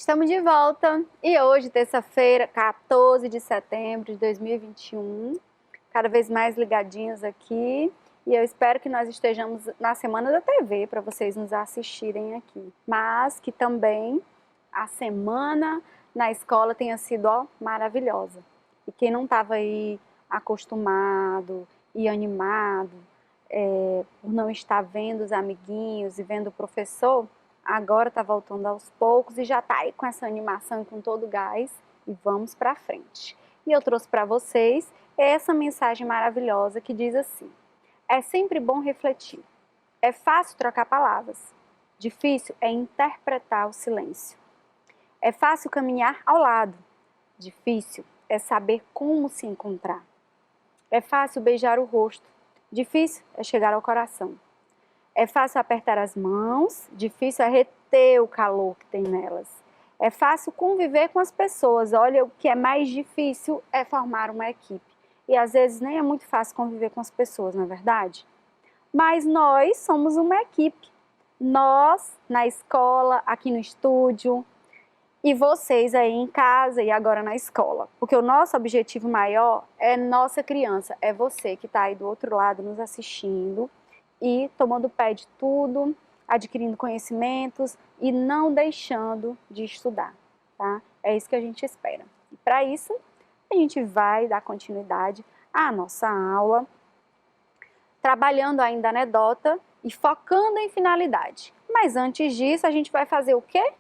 Estamos de volta e hoje, terça-feira, 14 de setembro de 2021, cada vez mais ligadinhos aqui, e eu espero que nós estejamos na Semana da TV para vocês nos assistirem aqui, mas que também a semana na escola tenha sido maravilhosa. E quem não estava aí acostumado e animado por não estar vendo os amiguinhos e vendo o professor, agora está voltando aos poucos e já está aí com essa animação e com todo o gás e vamos para frente. E eu trouxe para vocês essa mensagem maravilhosa que diz assim: é sempre bom refletir, é fácil trocar palavras, difícil é interpretar o silêncio. É fácil caminhar ao lado, difícil é saber como se encontrar. É fácil beijar o rosto, difícil é chegar ao coração. É fácil apertar as mãos, difícil é reter o calor que tem nelas. É fácil conviver com as pessoas, olha, o que é mais difícil é formar uma equipe. E às vezes nem é muito fácil conviver com as pessoas, não é verdade? Mas nós somos uma equipe. Nós, na escola, aqui no estúdio, e vocês aí em casa e agora na escola. Porque o nosso objetivo maior é nossa criança, é você que está aí do outro lado nos assistindo, e tomando pé de tudo, adquirindo conhecimentos e não deixando de estudar, tá? É isso que a gente espera. E para isso, a gente vai dar continuidade à nossa aula, trabalhando ainda a anedota e focando em finalidade. Mas antes disso, a gente vai fazer o quê?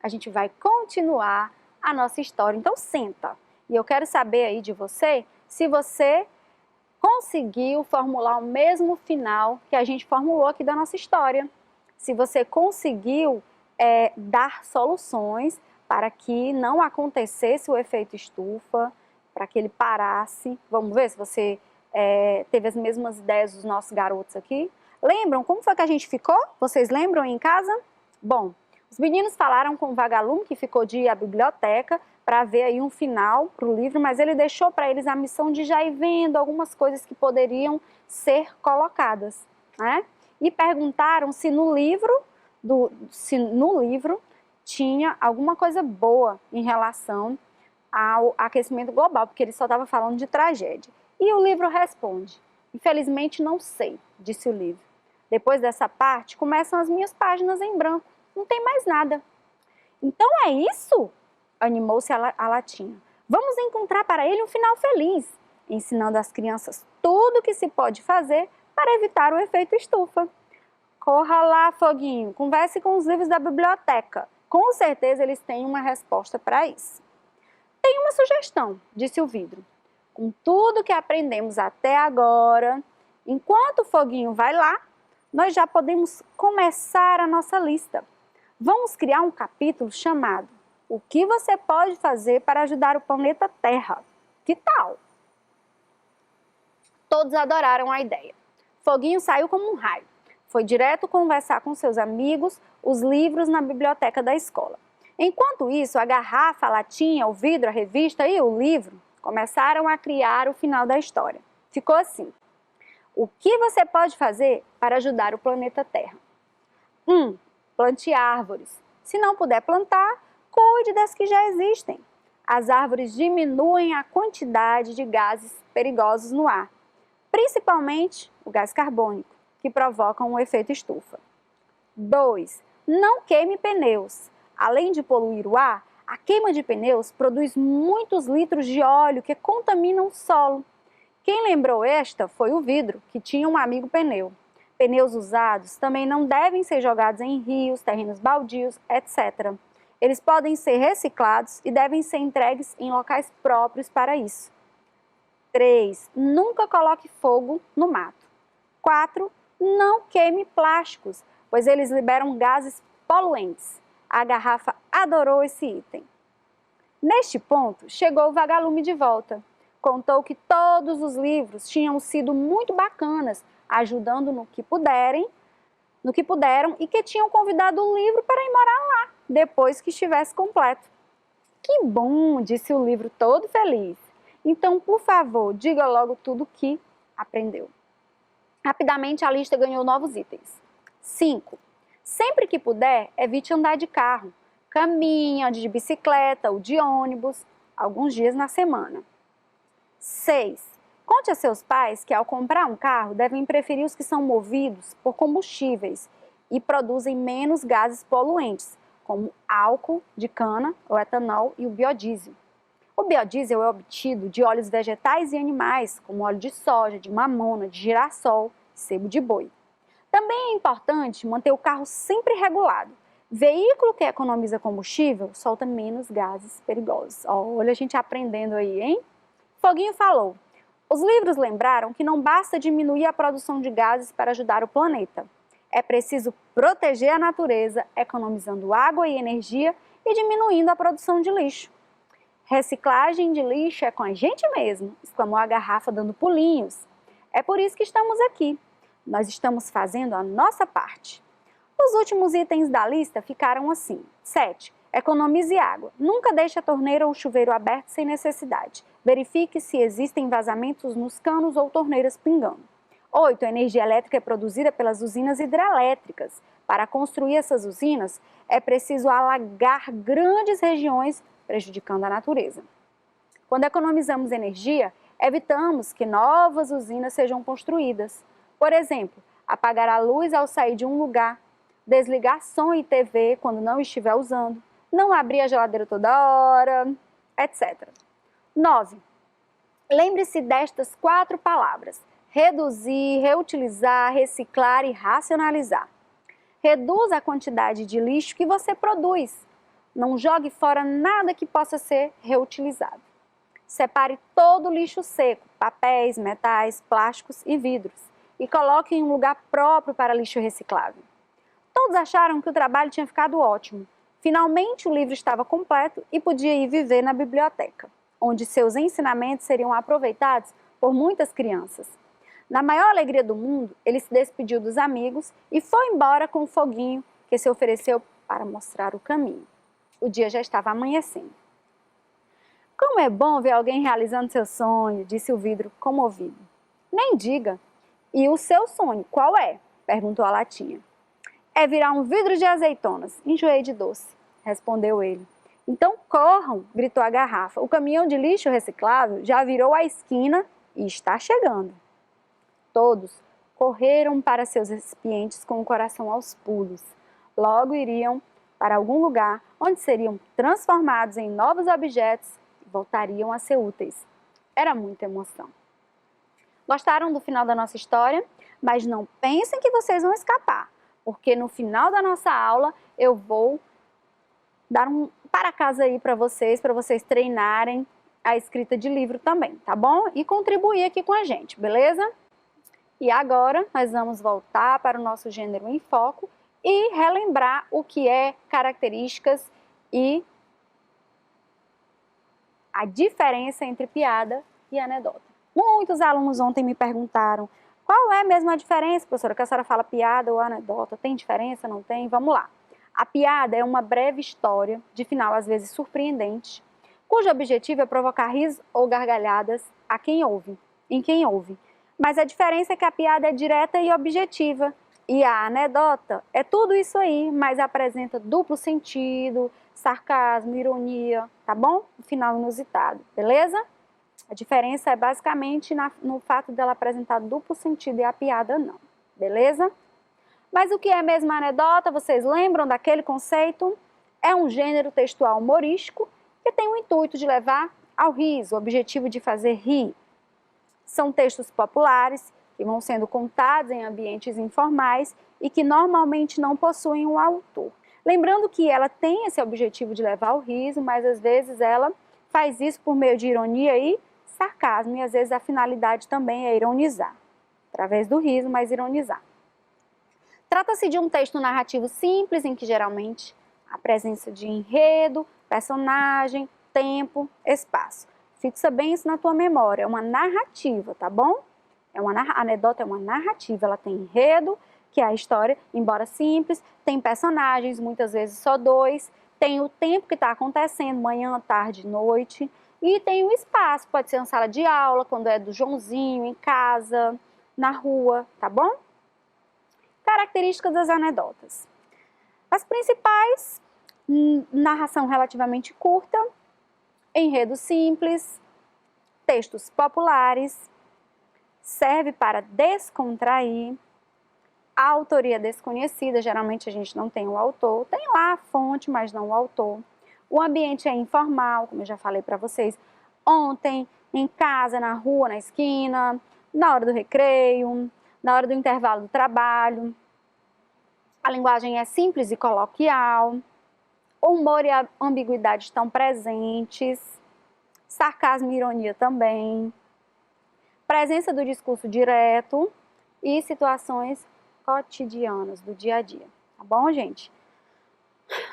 A gente vai continuar a nossa história. Então, senta. E eu quero saber aí de você, se você conseguiu formular o mesmo final que a gente formulou aqui da nossa história. Se você conseguiu dar soluções para que não acontecesse o efeito estufa, para que ele parasse. Vamos ver se você teve as mesmas ideias dos nossos garotos aqui. Lembram como foi que a gente ficou? Vocês lembram em casa? Bom, os meninos falaram com o vagalume que ficou de ir à biblioteca para ver aí um final para o livro, mas ele deixou para eles a missão de já ir vendo algumas coisas que poderiam ser colocadas, né? E perguntaram se no livro tinha alguma coisa boa em relação ao aquecimento global, porque ele só estava falando de tragédia. E o livro responde: infelizmente não sei, disse o livro. Depois dessa parte, começam as minhas páginas em branco, não tem mais nada. Então é isso? Animou-se a latinha. Vamos encontrar para ele um final feliz, ensinando às crianças tudo o que se pode fazer para evitar o efeito estufa. Corra lá, Foguinho, converse com os livros da biblioteca. Com certeza eles têm uma resposta para isso. Tem uma sugestão, disse o vidro. Com tudo que aprendemos até agora, enquanto o Foguinho vai lá, nós já podemos começar a nossa lista. Vamos criar um capítulo chamado O que você pode fazer para ajudar o planeta Terra? Que tal? Todos adoraram a ideia. Foguinho saiu como um raio. Foi direto conversar com seus amigos, os livros na biblioteca da escola. Enquanto isso, a garrafa, a latinha, o vidro, a revista e o livro começaram a criar o final da história. Ficou assim: o que você pode fazer para ajudar o planeta Terra? 1. Plante árvores. Se não puder plantar, cuide das que já existem. As árvores diminuem a quantidade de gases perigosos no ar, principalmente o gás carbônico, que provocam um efeito estufa. 2. Não queime pneus. Além de poluir o ar, a queima de pneus produz muitos litros de óleo que contaminam o solo. Quem lembrou esta foi o vidro, que tinha um amigo pneu. Pneus usados também não devem ser jogados em rios, terrenos baldios, etc. Eles podem ser reciclados e devem ser entregues em locais próprios para isso. 3. Nunca coloque fogo no mato. 4. Não queime plásticos, pois eles liberam gases poluentes. A garrafa adorou esse item. Neste ponto, chegou o vagalume de volta. Contou que todos os livros tinham sido muito bacanas, ajudando no que puderam, e que tinham convidado o livro para ir morar lá, depois que estivesse completo. Que bom, disse o livro todo feliz. Então, por favor, diga logo tudo o que aprendeu. Rapidamente a lista ganhou novos itens. 5. Sempre que puder, evite andar de carro. caminha, ande de bicicleta ou de ônibus, alguns dias na semana. 6. Conte a seus pais que ao comprar um carro devem preferir os que são movidos por combustíveis e produzem menos gases poluentes, como álcool de cana, o etanol e o biodiesel. O biodiesel é obtido de óleos vegetais e animais, como óleo de soja, de mamona, de girassol e sebo de boi. Também é importante manter o carro sempre regulado. Veículo que economiza combustível solta menos gases perigosos. Olha a gente aprendendo aí, hein? Foguinho falou: os livros lembraram que não basta diminuir a produção de gases para ajudar o planeta. É preciso proteger a natureza, economizando água e energia e diminuindo a produção de lixo. Reciclagem de lixo é com a gente mesmo, exclamou a garrafa dando pulinhos. É por isso que estamos aqui. Nós estamos fazendo a nossa parte. Os últimos itens da lista ficaram assim. 7. Economize água. Nunca deixe a torneira ou o chuveiro aberto sem necessidade. Verifique se existem vazamentos nos canos ou torneiras pingando. 8. A energia elétrica é produzida pelas usinas hidrelétricas. Para construir essas usinas, é preciso alagar grandes regiões, prejudicando a natureza. Quando economizamos energia, evitamos que novas usinas sejam construídas. Por exemplo, apagar a luz ao sair de um lugar, desligar som e TV quando não estiver usando, não abrir a geladeira toda hora, etc. 9. Lembre-se destas 4 palavras: reduzir, reutilizar, reciclar e racionalizar. Reduza a quantidade de lixo que você produz. Não jogue fora nada que possa ser reutilizado. Separe todo o lixo seco, papéis, metais, plásticos e vidros, e coloque em um lugar próprio para lixo reciclável. Todos acharam que o trabalho tinha ficado ótimo. Finalmente o livro estava completo e podia ir viver na biblioteca, onde seus ensinamentos seriam aproveitados por muitas crianças. Na maior alegria do mundo, ele se despediu dos amigos e foi embora com o foguinho que se ofereceu para mostrar o caminho. O dia já estava amanhecendo. Como é bom ver alguém realizando seu sonho, disse o vidro comovido. Nem diga. E o seu sonho, qual é? Perguntou a latinha. É virar um vidro de azeitonas. Enjoei de doce, respondeu ele. Então corram, gritou a garrafa. O caminhão de lixo reciclável já virou a esquina e está chegando. Todos correram para seus recipientes com o coração aos pulos. Logo iriam para algum lugar onde seriam transformados em novos objetos e voltariam a ser úteis. Era muita emoção. Gostaram do final da nossa história? Mas não pensem que vocês vão escapar, porque no final da nossa aula eu vou dar um para casa aí para vocês treinarem a escrita de livro também, tá bom? E contribuir aqui com a gente, beleza? E agora nós vamos voltar para o nosso gênero em foco e relembrar o que é características e a diferença entre piada e anedota. Muitos alunos ontem me perguntaram: qual é mesmo a diferença, professora, que a senhora fala piada ou anedota? Tem diferença, não tem? Vamos lá. A piada é uma breve história, de final às vezes surpreendente, cujo objetivo é provocar risos ou gargalhadas em quem ouve. Mas a diferença é que a piada é direta e objetiva, e a anedota é tudo isso aí, mas apresenta duplo sentido, sarcasmo, ironia, tá bom? O final inusitado, beleza? A diferença é basicamente no fato dela apresentar duplo sentido e a piada não, beleza? Mas o que é mesmo a anedota? Vocês lembram daquele conceito? É um gênero textual humorístico que tem o intuito de levar ao riso, o objetivo de fazer rir. São textos populares que vão sendo contados em ambientes informais e que normalmente não possuem um autor. Lembrando que ela tem esse objetivo de levar ao riso, mas às vezes ela faz isso por meio de ironia e sarcasmo, e às vezes a finalidade também é ironizar, através do riso, mas ironizar. Trata-se de um texto narrativo simples, em que geralmente a presença de enredo, personagem, tempo, espaço. Fixa bem isso na tua memória, é uma narrativa, tá bom? A anedota é uma narrativa, ela tem enredo, que é a história, embora simples, tem personagens, muitas vezes só 2, tem o tempo que está acontecendo, manhã, tarde, noite, e tem o espaço, pode ser uma sala de aula, quando é do Joãozinho, em casa, na rua, tá bom? Características das anedotas. As principais narração relativamente curta, enredo simples, textos populares, serve para descontrair, a autoria desconhecida, geralmente a gente não tem o autor, tem lá a fonte, mas não o autor. O ambiente é informal, como eu já falei para vocês ontem, em casa, na rua, na esquina, na hora do recreio, na hora do intervalo do trabalho. A linguagem é simples e coloquial, o humor e a ambiguidade estão presentes, sarcasmo e ironia também, presença do discurso direto e situações cotidianas do dia a dia, tá bom, gente?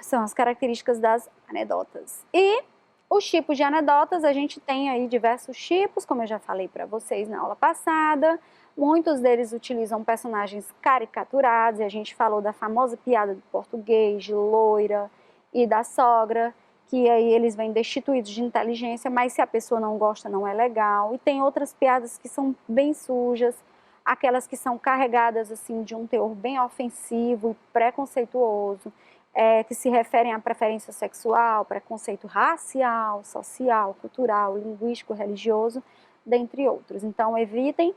São as características das anedotas. E os tipos de anedotas, a gente tem aí diversos tipos, como eu já falei para vocês na aula passada. Muitos deles utilizam personagens caricaturados, e a gente falou da famosa piada do português, de loira e da sogra, que aí eles vêm destituídos de inteligência, mas se a pessoa não gosta, não é legal. E tem outras piadas que são bem sujas, aquelas que são carregadas assim de um teor bem ofensivo e preconceituoso, que se referem à preferência sexual, preconceito racial, social, cultural, linguístico, religioso, dentre outros. Então, evitem,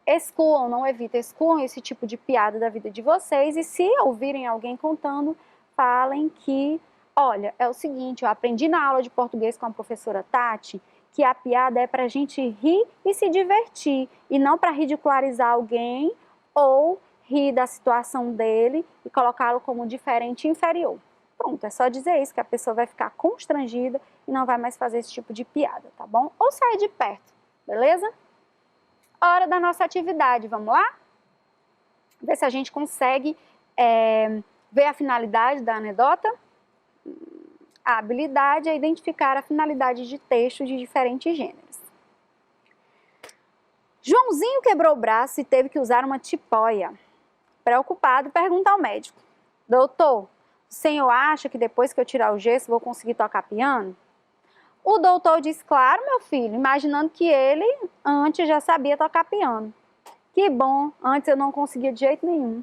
excluam, não evitem, excluam esse tipo de piada da vida de vocês, e se ouvirem alguém contando, falem que, olha, é o seguinte, eu aprendi na aula de português com a professora Tati, que a piada é para a gente rir e se divertir, e não para ridicularizar alguém ou rir da situação dele e colocá-lo como diferente e inferior. Pronto, é só dizer isso que a pessoa vai ficar constrangida e não vai mais fazer esse tipo de piada, tá bom? Ou sair de perto, beleza? Hora da nossa atividade, vamos lá? Ver se a gente consegue ver a finalidade da anedota. A habilidade é identificar a finalidade de textos de diferentes gêneros. Joãozinho quebrou o braço e teve que usar uma tipóia. Preocupado, pergunta ao médico: doutor, o senhor acha que depois que eu tirar o gesso vou conseguir tocar piano? O doutor diz: claro, meu filho, imaginando que ele antes já sabia tocar piano. Que bom, antes eu não conseguia de jeito nenhum.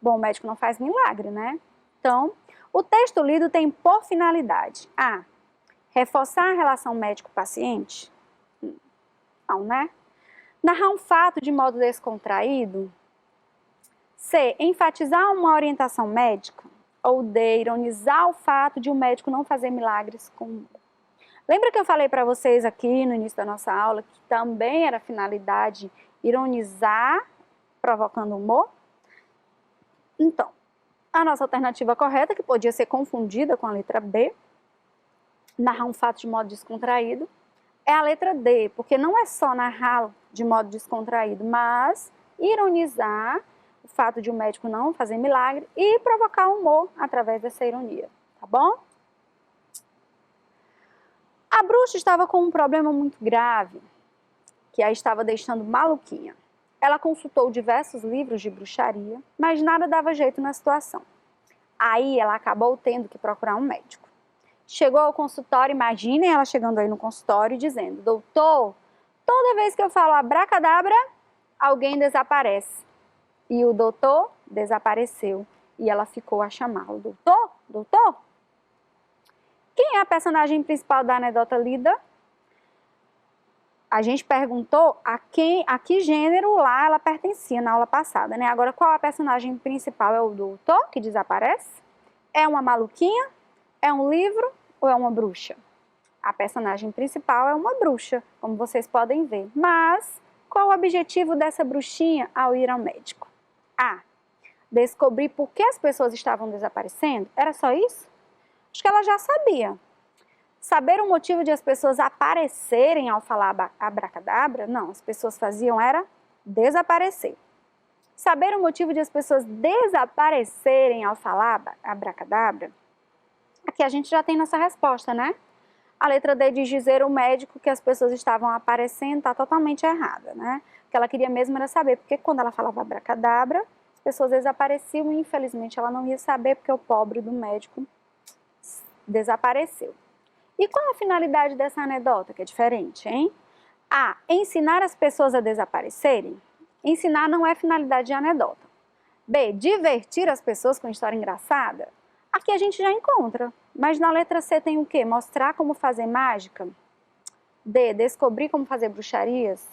Bom, o médico não faz milagre, né? Então, o texto lido tem por finalidade A. Reforçar a relação médico-paciente? Não, né? Narrar um fato de modo descontraído? C. Enfatizar uma orientação médica? Ou D. Ironizar o fato de um médico não fazer milagres com humor? Lembra que eu falei para vocês aqui no início da nossa aula que também era finalidade ironizar, provocando humor? Então, a nossa alternativa correta, que podia ser confundida com a letra B, narrar um fato de modo descontraído, é a letra D, porque não é só narrar de modo descontraído, mas ironizar o fato de um médico não fazer milagre e provocar humor através dessa ironia, tá bom? A bruxa estava com um problema muito grave, que a estava deixando maluquinha. Ela consultou diversos livros de bruxaria, mas nada dava jeito na situação. Aí ela acabou tendo que procurar um médico. Chegou ao consultório, imaginem ela chegando aí no consultório e dizendo: doutor, toda vez que eu falo abracadabra, alguém desaparece. E o doutor desapareceu. E ela ficou a chamá-lo: doutor, doutor? Quem é a personagem principal da anedota lida? A gente perguntou a que gênero lá ela pertencia na aula passada, né? Agora, qual a personagem principal? É o doutor, que desaparece? É uma maluquinha? É um livro ou é uma bruxa? A personagem principal é uma bruxa, como vocês podem ver. Mas, qual o objetivo dessa bruxinha ao ir ao médico? A. Descobrir por que as pessoas estavam desaparecendo? Era só isso? Acho que ela já sabia. Saber o motivo de as pessoas aparecerem ao falar abracadabra? Não, as pessoas faziam era desaparecer. Saber o motivo de as pessoas desaparecerem ao falar abracadabra? Aqui a gente já tem nossa resposta, né? A letra D diz dizer o médico que as pessoas estavam aparecendo, está totalmente errada, né? O que ela queria mesmo era saber, porque quando ela falava abracadabra, as pessoas desapareciam e infelizmente ela não ia saber porque o pobre do médico desapareceu. E qual a finalidade dessa anedota, que é diferente, hein? A. Ensinar as pessoas a desaparecerem? Ensinar não é finalidade de anedota. B. Divertir as pessoas com história engraçada? Aqui a gente já encontra. Mas na letra C tem o quê? Mostrar como fazer mágica? D. Descobrir como fazer bruxarias?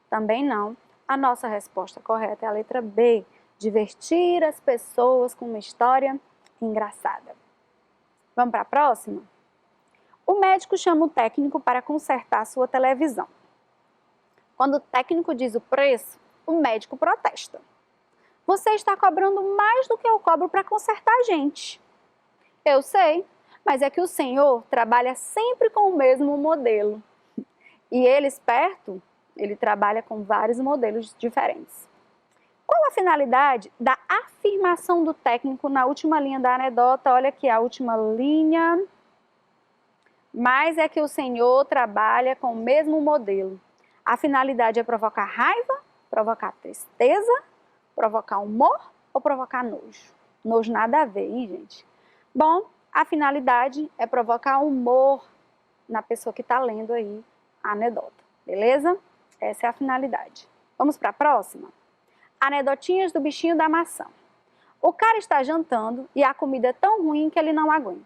Também não. A nossa resposta correta é a letra B. Divertir as pessoas com uma história engraçada. Vamos para a próxima? O médico chama o técnico para consertar sua televisão. Quando o técnico diz o preço, o médico protesta. Você está cobrando mais do que eu cobro para consertar a gente. Eu sei, mas é que o senhor trabalha sempre com o mesmo modelo. E ele, esperto, ele trabalha com vários modelos diferentes. Qual a finalidade da afirmação do técnico na última linha da anedota? Olha aqui a última linha. Mas é que o senhor trabalha com o mesmo modelo. A finalidade é provocar raiva, provocar tristeza, provocar humor ou provocar nojo? Nojo nada a ver, hein, gente? Bom, a finalidade é provocar humor na pessoa que está lendo aí a anedota, beleza? Essa é a finalidade. Vamos para a próxima? Anedotinhas do bichinho da maçã. O cara está jantando e a comida é tão ruim que ele não aguenta.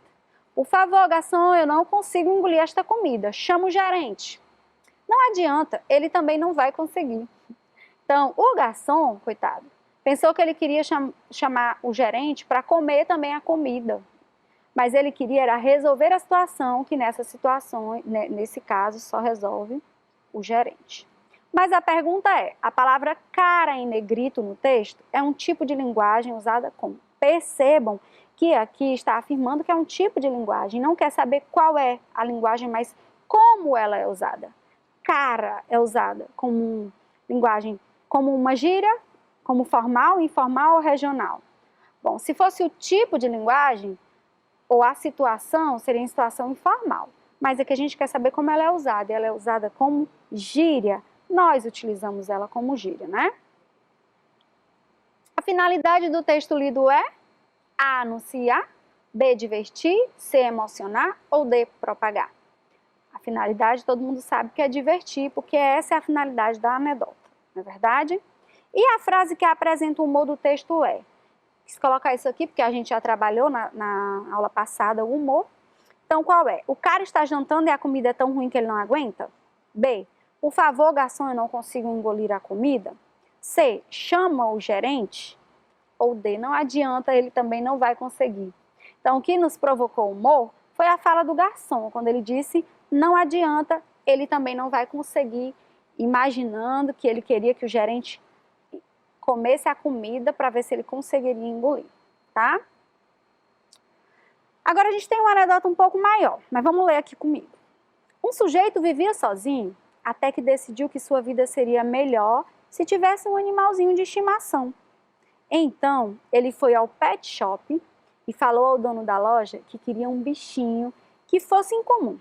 Por favor, garçom, eu não consigo engolir esta comida. Chama o gerente. Não adianta, ele também não vai conseguir. Então, o garçom, coitado, pensou que ele queria chamar o gerente para comer também a comida. Mas ele queria era resolver a situação, que nessa situação, nesse caso, só resolve o gerente. Mas a pergunta é, a palavra cara em negrito no texto é um tipo de linguagem usada como? Percebam que aqui está afirmando que é um tipo de linguagem, não quer saber qual é a linguagem, mas como ela é usada. Cara é usada como linguagem, como uma gíria, como formal, informal ou regional. Bom, se fosse o tipo de linguagem, ou a situação, seria em situação informal. Mas é que a gente quer saber como ela é usada. Ela é usada como gíria. Nós utilizamos ela como gíria, né? A finalidade do texto lido é A. Anunciar, B. Divertir, C. Emocionar ou D. Propagar. A finalidade todo mundo sabe que é divertir, porque essa é a finalidade da anedota, não é verdade? E a frase que apresenta o humor do texto é, quis colocar isso aqui porque a gente já trabalhou na aula passada o humor. Então qual é? O cara está jantando e a comida é tão ruim que ele não aguenta? B. Por favor, garçom, eu não consigo engolir a comida? C. Chama o gerente? Ou D. Não adianta, ele também não vai conseguir. Então o que nos provocou humor foi a fala do garçom, quando ele disse não adianta, ele também não vai conseguir, imaginando que ele queria que o gerente comesse a comida para ver se ele conseguiria engolir, tá? Agora a gente tem uma anedota um pouco maior, mas vamos ler aqui comigo. Um sujeito vivia sozinho até que decidiu que sua vida seria melhor se tivesse um animalzinho de estimação. Então, ele foi ao pet shop e falou ao dono da loja que queria um bichinho que fosse incomum.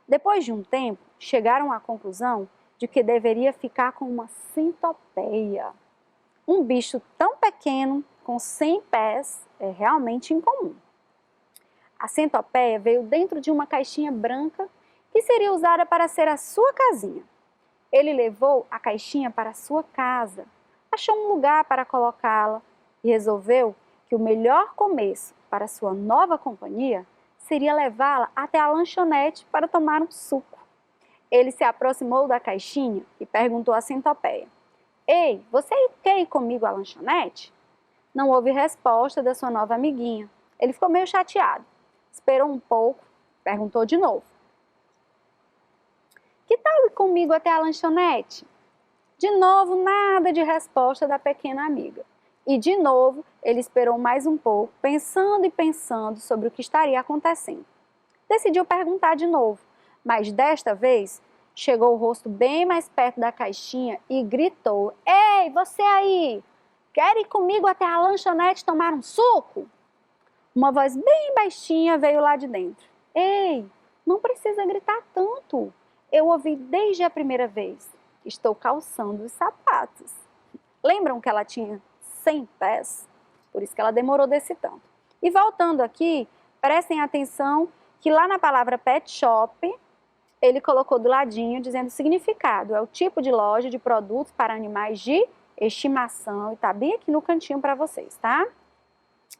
Depois de um tempo, chegaram à conclusão de que deveria ficar com uma centopeia. Um bicho tão pequeno, com 100 pés, é realmente incomum. A centopeia veio dentro de uma caixinha branca que seria usada para ser a sua casinha. Ele levou a caixinha para a sua casa, achou um lugar para colocá-la e resolveu que o melhor começo para sua nova companhia seria levá-la até a lanchonete para tomar um suco. Ele se aproximou da caixinha e perguntou à centopeia: Ei, você quer ir comigo à lanchonete? Não houve resposta da sua nova amiguinha. Ele ficou meio chateado. Esperou um pouco, perguntou de novo: Que tal ir comigo até a lanchonete? De novo, nada de resposta da pequena amiga. E de novo, ele esperou mais um pouco, pensando e pensando sobre o que estaria acontecendo. Decidiu perguntar de novo, mas desta vez chegou o rosto bem mais perto da caixinha e gritou: Ei, você aí! Quer ir comigo até a lanchonete tomar um suco? Uma voz bem baixinha veio lá de dentro. Ei, não precisa gritar tanto. Eu ouvi desde a primeira vez. Estou calçando os sapatos. Lembram que ela tinha 100 pés? Por isso que ela demorou desse tanto. E voltando aqui, prestem atenção que lá na palavra pet shop, ele colocou do ladinho dizendo o significado. É o tipo de loja de produtos para animais de estimação. E tá bem aqui no cantinho para vocês, tá?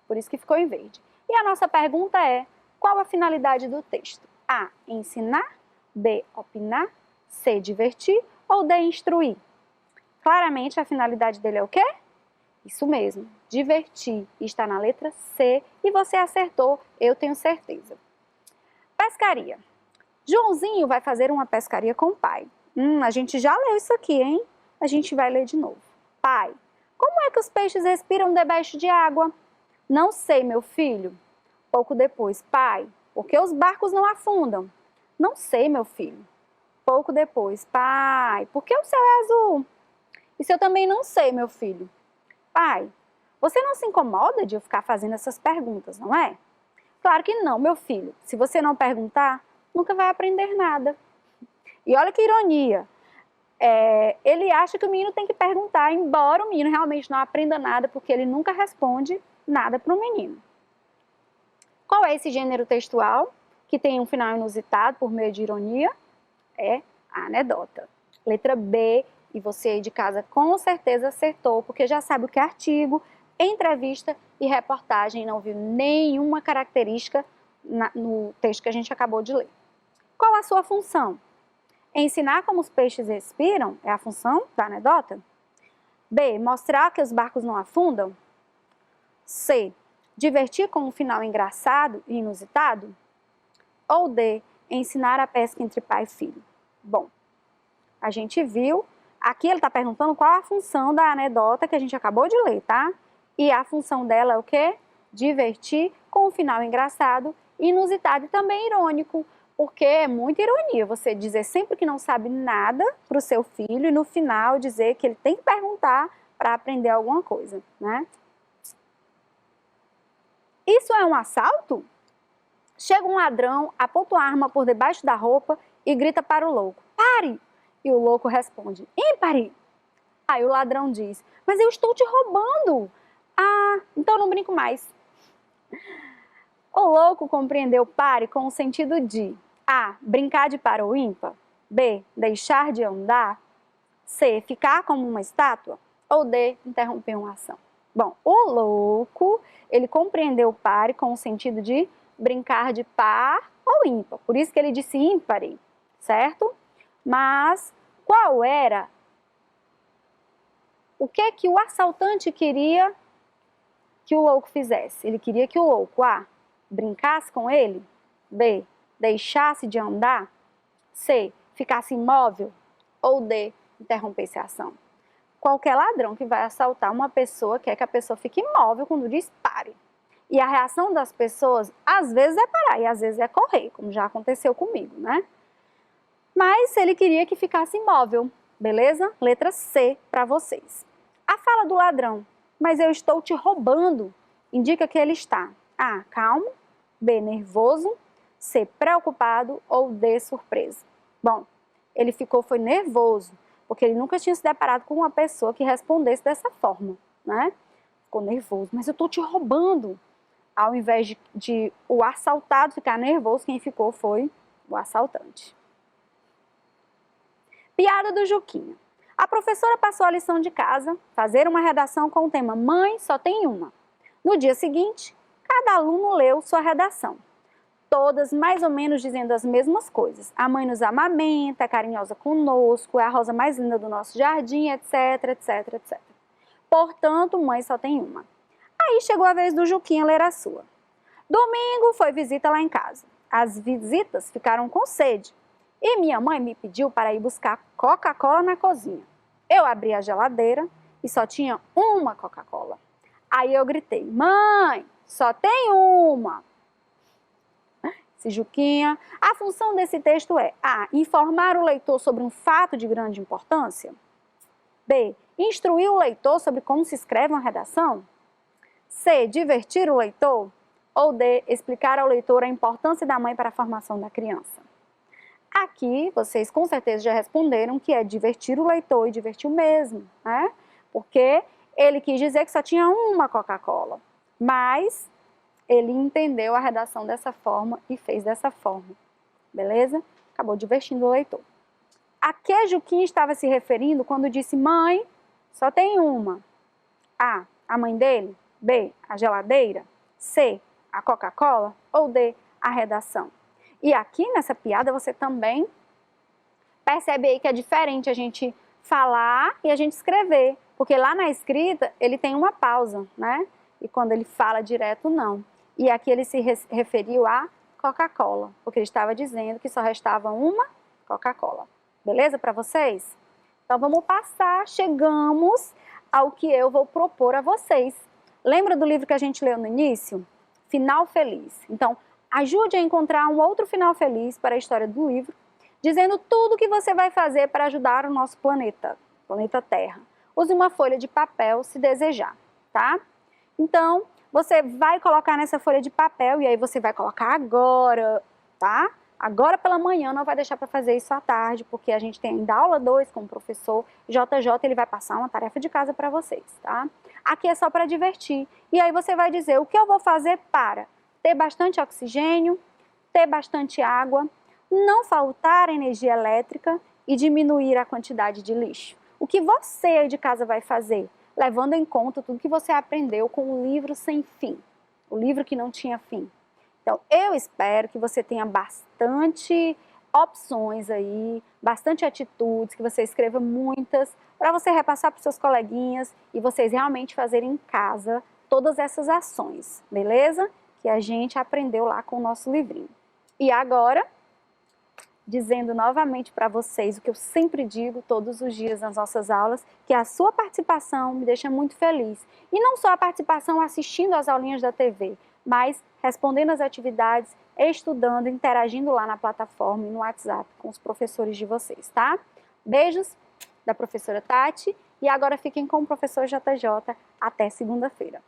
Por isso que ficou em verde. E a nossa pergunta é, qual a finalidade do texto? A, ensinar, B, opinar, C, divertir ou D, instruir? Claramente a finalidade dele é o quê? Isso mesmo, divertir. Está na letra C e você acertou, eu tenho certeza. Pescaria. Joãozinho vai fazer uma pescaria com o pai. A gente já leu isso aqui, hein? A gente vai ler de novo. Pai, como é que os peixes respiram debaixo de água? Não sei, meu filho. Pouco depois, pai, por que os barcos não afundam? Não sei, meu filho. Pouco depois, pai, por que o céu é azul? Isso eu também não sei, meu filho. Pai, você não se incomoda de eu ficar fazendo essas perguntas, não é? Claro que não, meu filho. Se você não perguntar, nunca vai aprender nada. E olha que ironia. Ele acha que o menino tem que perguntar, embora o menino realmente não aprenda nada, porque ele nunca responde nada para o menino. Qual é esse gênero textual que tem um final inusitado por meio de ironia? É a anedota. Letra B, e você aí de casa com certeza acertou, porque já sabe o que é artigo, entrevista e reportagem, não viu nenhuma característica no texto que a gente acabou de ler. Qual a sua função? Ensinar como os peixes respiram é a função da anedota? B, mostrar que os barcos não afundam? C, divertir com um final engraçado e inusitado? Ou D, ensinar a pesca entre pai e filho? Bom, a gente viu, aqui ele está perguntando qual a função da anedota que a gente acabou de ler, tá? E a função dela é o quê? Divertir com um final engraçado, inusitado e também irônico, porque é muita ironia você dizer sempre que não sabe nada para o seu filho e no final dizer que ele tem que perguntar para aprender alguma coisa, né? Isso é um assalto? Chega um ladrão, aponta uma arma por debaixo da roupa e grita para o louco, pare! E o louco responde, ímpare! Aí o ladrão diz, mas eu estou te roubando! Ah, então não brinco mais. O louco compreendeu pare com o sentido de A, brincar de par ou ímpar, B, deixar de andar, C, ficar como uma estátua ou D, interromper uma ação. Bom, o louco, ele compreendeu pare com o sentido de brincar de par ou ímpar, por isso que ele disse ímpare, certo? Mas qual era o que o assaltante queria que o louco fizesse? Ele queria que o louco A, brincasse com ele, B, deixasse de andar, C, ficasse imóvel ou D, interrompesse a ação. Qualquer ladrão que vai assaltar uma pessoa quer que a pessoa fique imóvel quando diz pare. E a reação das pessoas, às vezes é parar e às vezes é correr, como já aconteceu comigo, né? Mas ele queria que ficasse imóvel, beleza? Letra C para vocês. A fala do ladrão, mas eu estou te roubando, indica que ele está A, calmo, B, nervoso, C, preocupado ou D, surpreso. Bom, ele foi nervoso, porque ele nunca tinha se deparado com uma pessoa que respondesse dessa forma, né? Ficou nervoso, mas eu estou te roubando. Ao invés de o assaltado ficar nervoso, quem ficou foi o assaltante. Piada do Juquinha. A professora passou a lição de casa, fazer uma redação com o tema Mãe só tem uma. No dia seguinte, cada aluno leu sua redação. Todas mais ou menos dizendo as mesmas coisas. A mãe nos amamenta, é carinhosa conosco, é a rosa mais linda do nosso jardim, etc, etc, etc. Portanto, mãe só tem uma. Aí chegou a vez do Juquinha ler a sua. Domingo foi visita lá em casa. As visitas ficaram com sede. E minha mãe me pediu para ir buscar Coca-Cola na cozinha. Eu abri a geladeira e só tinha uma Coca-Cola. Aí eu gritei, mãe, só tem uma. Esse Juquinha. A função desse texto é A, informar o leitor sobre um fato de grande importância. B, instruir o leitor sobre como se escreve uma redação. C, divertir o leitor. Ou D, explicar ao leitor a importância da mãe para a formação da criança. Aqui, vocês com certeza já responderam que é divertir o leitor e divertir o mesmo, né? Porque ele quis dizer que só tinha uma Coca-Cola, mas ele entendeu a redação dessa forma e fez dessa forma, beleza? Acabou divertindo o leitor. A que Juquinha estava se referindo quando disse mãe, só tem uma? A, a mãe dele. B, a geladeira. C, a Coca-Cola? Ou D, a redação? E aqui nessa piada você também percebe aí que é diferente a gente falar e a gente escrever, porque lá na escrita ele tem uma pausa, né? E quando ele fala direto, não. E aqui ele se referiu a Coca-Cola, porque ele estava dizendo que só restava uma Coca-Cola. Beleza para vocês? Então vamos passar, chegamos ao que eu vou propor a vocês. Lembra do livro que a gente leu no início? Final Feliz. Então, ajude a encontrar um outro final feliz para a história do livro, dizendo tudo o que você vai fazer para ajudar o nosso planeta Terra. Use uma folha de papel se desejar, tá? Então, você vai colocar nessa folha de papel e aí você vai colocar agora, tá? Agora pela manhã, não vai deixar para fazer isso à tarde, porque a gente tem ainda aula 2 com o professor JJ, ele vai passar uma tarefa de casa para vocês, tá? Aqui é só para divertir. E aí você vai dizer o que eu vou fazer para ter bastante oxigênio, ter bastante água, não faltar energia elétrica e diminuir a quantidade de lixo. O que você aí de casa vai fazer? Levando em conta tudo que você aprendeu com o livro sem fim, o livro que não tinha fim. Então, eu espero que você tenha bastante opções aí, bastante atitudes, que você escreva muitas, para você repassar para os seus coleguinhas e vocês realmente fazerem em casa todas essas ações, beleza? Que a gente aprendeu lá com o nosso livrinho. E agora, dizendo novamente para vocês o que eu sempre digo todos os dias nas nossas aulas, que a sua participação me deixa muito feliz. E não só a participação assistindo às aulinhas da TV, mas respondendo às atividades, estudando, interagindo lá na plataforma e no WhatsApp com os professores de vocês, tá? Beijos da professora Tati e agora fiquem com o professor JJ. Até segunda-feira.